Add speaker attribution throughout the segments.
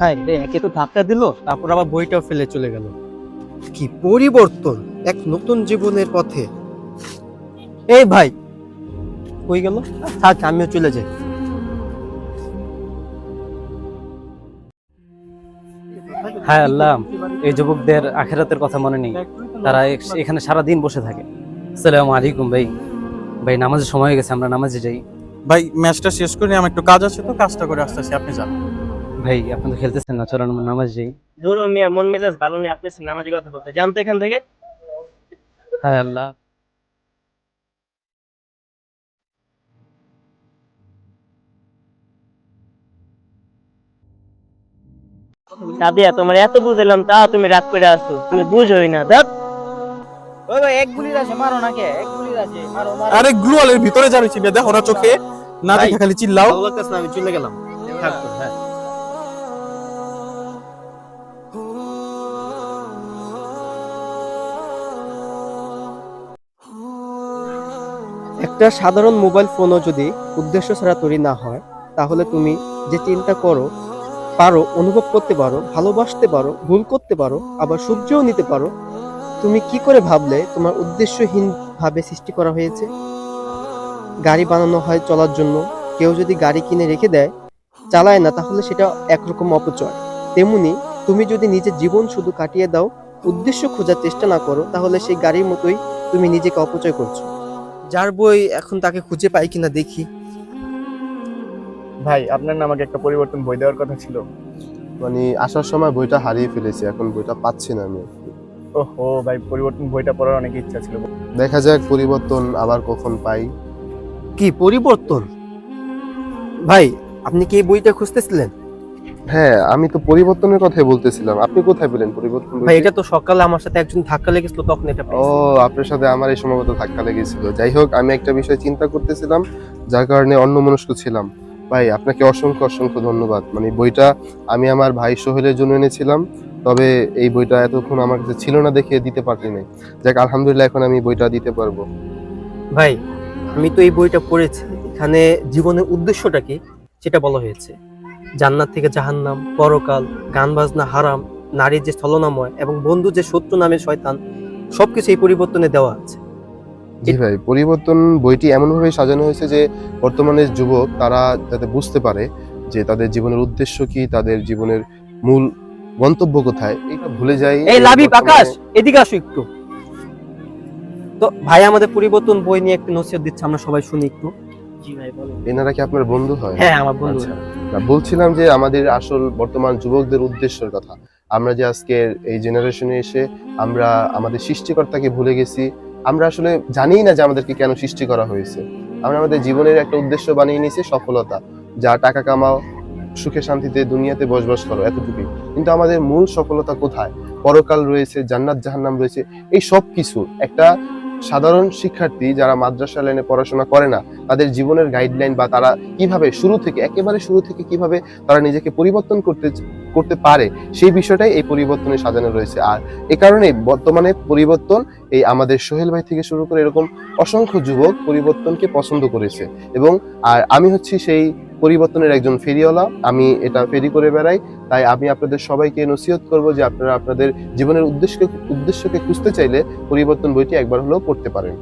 Speaker 1: হ্যাঁ রে, একে তো ধাক্কা দিল, তারপর আবার বইটাও ফেলে চলে গেল।
Speaker 2: কি পরিবর্তন এক নতুন জীবনের পথে।
Speaker 1: এই ভাই, কই গেল? থাক, আমিও চলে যাই। হায় আল্লাহ, এই যুবকদের আখিরাতের কথা মনে নেই, তারা এখানে সারা দিন বসে থাকে। আসসালামু আলাইকুম ভাই। ভাই, নামাজের সময় হয়ে গেছে, আমরা নামাজে যাই।
Speaker 3: ভাই ম্যাচটা শেষ করে আমার একটু কাজ আছে, তো কাজটা করে আসতেছি, আপনি যান।
Speaker 1: ভাই, আপনি তো খেলতেছেন না, চলেন আমরা নামাজ যাই।
Speaker 4: ধরো মিয়া, মন মেজাজ ভালো নেই, আপনি নামাজের কথা বলতে জানতো এখান থেকে।
Speaker 1: হায় আল্লাহ।
Speaker 4: সাদিয়া, তোমার এত বুঝলাম, তা তুমি রাগ করে আসছো, তুমি বুঝোই না। দেখ
Speaker 5: ওই ভাই, এক গুলির আছে, মারো না কে? এক গুলির আছে, মারো মারো।
Speaker 3: আরে গ্লুয়ালের ভিতরে যাবে চিবিয়ে, দেখো না চোখে না দেখে খালি চিল্লাও।
Speaker 1: ভালো লাগতেছে না, আমি চলে গেলাম। থাক তো, হ্যাঁ।
Speaker 2: একটা সাধারণ মোবাইল ফোনও যদি উদ্দেশ্য ছাড়া তৈরি না হয়, তাহলে তুমি যে চিন্তা পারো, অনুভব করতে পারো, ভালোবাসতে পারো, ভুল করতে পারো, আবার সূর্যও নিতে পারো, তুমি কি করে ভাবলে তোমার উদ্দেশ্যহীন ভাবে সৃষ্টি করা হয়েছে? গাড়ি বানানো হয় চলার জন্য। কেউ যদি গাড়ি কিনে রেখে দেয়, চালায় না, তাহলে সেটা একরকম অপচয়। তেমনি তুমি যদি নিজের জীবন শুধু কাটিয়ে দাও, উদ্দেশ্য খোঁজার চেষ্টা না করো, তাহলে সেই গাড়ির মতোই তুমি নিজেকে অপচয় করছো। যার বই এখন তাকে খুঁজে পাই কিনা দেখি।
Speaker 6: ভাই, আপনার না আমাকে একটা পরিবর্তন বই দেওয়ার কথা ছিল।
Speaker 7: মানে আসার সময় বইটা হারিয়ে ফেলেছি, এখন বইটা পাচ্ছি না আমি।
Speaker 6: ওহো ভাই, পরিবর্তন বইটা পড়ার অনেক ইচ্ছা ছিল।
Speaker 7: দেখা যাক পরিবর্তন আবার কখন পাই।
Speaker 2: কি পরিবর্তন? ভাই, আপনি কি এই বইটা খুঁজতেছিলেন?
Speaker 7: হ্যাঁ, আমি তো পরিবর্তনের কথাই বলতেছিলাম। আপনি কোথায় পেলেন পরিবর্তন
Speaker 2: ভাই,
Speaker 7: বইটি?
Speaker 2: এটা তো সকালে আমার সাথে একজন ধাক্কা লেগেছিল, তখন এটা
Speaker 7: ও,
Speaker 2: পেয়েছি।
Speaker 7: আপনার সাথে আমার এই সম্ভবত ধাক্কা লেগেছিল। যাই হোক, আমি একটা বিষয় চিন্তা করতেছিলাম, যার কারণে অন্যমনস্ক ছিলাম। ভাই, আপনাকে অসংখ্য অসংখ্য ধন্যবাদ। মানে বইটা আমি আমার ভাই সোহেলের জন্য এনেছিলাম, তবে এই বইটা এতক্ষণ আমার কাছে ছিল না দেখে দিতে পারিনি। যাক, আলহামদুলিল্লাহ, এখন আমি বইটা দিতে পারবো।
Speaker 2: ভাই, আমি তো এই বইটা পড়েছি। এখানে জীবনের উদ্দেশ্যটা কি সেটা বলা হয়েছে। জান্নাত থেকে জাহান্নাম, পরকাল, গান বাজনা হারাম, নারীর যে ছলনাময় এবং বন্ধু যে শত্রু নামের শয়তান, সবকিছু এই পরিবর্তনে দেওয়া আছে।
Speaker 7: জি ভাই, পরিবর্তন বইটি এমনভাবে সাজানো হয়েছে যে বর্তমানের যুবক তারা যাতে বুঝতে পারে যে তাদের জীবনের উদ্দেশ্য কি, তাদের জীবনের মূল গন্তব্য কোথায়, এটা ভুলে যায়।
Speaker 2: এই লাবিব,
Speaker 7: বর্তমানে-
Speaker 2: আকাশ, এদিকে আসো একটু। তো ভাই, আমাদের পরিবর্তন বই নিয়ে একটু নসিহত দিচ্ছে, আমরা সবাই শুনি একটু।
Speaker 4: জি ভাই, বলো।
Speaker 7: এনারা কি আপনার বন্ধু হয়?
Speaker 2: হ্যাঁ, আমার বন্ধু।
Speaker 7: আচ্ছা। না, বলছিলাম যে আমাদের আসল বর্তমান যুবকদের উদ্দেশ্যের কথা। আমরা যে আজকের এই জেনারেশনে এসে আমরা আমাদের সৃষ্টিকর্তাকে ভুলে গেছি। আমরা আসলে জানিই না যে আমাদেরকে কেন সৃষ্টি করা হয়েছে। আমরা আমাদের জীবনের একটা উদ্দেশ্য বানিয়ে নিয়েছি সফলতা, যা টাকা কামাও, সুখে শান্তিতে দুনিয়াতে বসবাস করো, এতটুকুই। কিন্তু আমাদের মূল সফলতা কোথায়? পরকাল রয়েছে, জান্নাত জাহান্নাম রয়েছে। এই সব কিছু একটা সাধারণ শিক্ষার্থী যারা মাদ্রাসা লাইনে পড়াশোনা করে না, তাদের জীবনের গাইডলাইন বা তারা কিভাবে একেবারে শুরু থেকে কিভাবে তারা নিজেকে পরিবর্তন করতে পারে, সেই বিষয়টাই এই পরিবর্তনে সাজানো রয়েছে। আর এ কারণে বর্তমানে পরিবর্তন, এই আমাদের সোহেল ভাই থেকে শুরু করে এরকম অসংখ্য যুবক পরিবর্তনকে পছন্দ করেছে। এবং আর আমি হচ্ছি সেই পরিবর্তনের একজন ফেরিওয়ালা, আমি এটা ফেরি করে বেড়াই। তাই আমি আপনাদের সবাইকে নসিহত করব যে আপনারা আপনাদের জীবনের উদ্দেশ্যকে খুঁজতে চাইলে পরিবর্তন বইটি একবার হলেও পড়তে পারেন।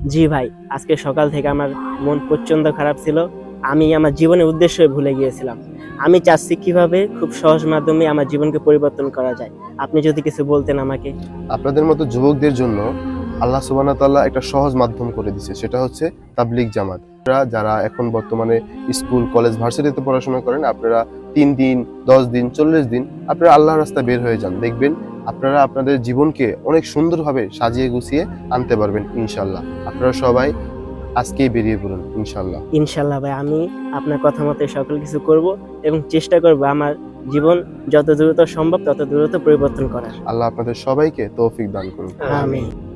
Speaker 4: জি ভাই, আজকে সকাল থেকে আমার মন প্রচন্ড খারাপ ছিল। আমি আমার জীবনের উদ্দেশ্যই ভুলে গিয়েছিলাম। আমি চাচ্ছি কিভাবে খুব সহজ মাধ্যমে আমার জীবনকে পরিবর্তন করা যায়। আপনি যদি কিছু বলতেন আমাকে।
Speaker 7: আপনাদের মতো যুবকদের জন্য আল্লাহ সুবহানাহু ওয়া তাআলা একটা সহজ মাধ্যম করে দিয়েছে, সেটা হচ্ছে তাবলীগ জামাত। আপনারা যারা এখন বর্তমানে স্কুল, কলেজ, ভার্সিটিতে পড়াশোনা করেন, আপনারা 3 দিন, 10 দিন, 40 দিন আপনারা আল্লাহর রাস্তায় বের হয়ে যান। দেখবেন আপনারা আপনাদের জীবনকে অনেক সুন্দরভাবে সাজিয়ে গুছিয়ে আনতে পারবেন ইনশাআল্লাহ। আপনারা সবাই আজকেই বেরিয়ে পড়ুন ইনশাআল্লাহ।
Speaker 4: ইনশাল্লাহ ভাই, আমি আপনার কথা মতো সকল কিছু করব এবং চেষ্টা করব আমার জীবন যত দ্রুত সম্ভব তত দ্রুত পরিবর্তন করার।
Speaker 7: আল্লাহ আপনাদের সবাইকে তৌফিক দান করুন।
Speaker 4: আমিন।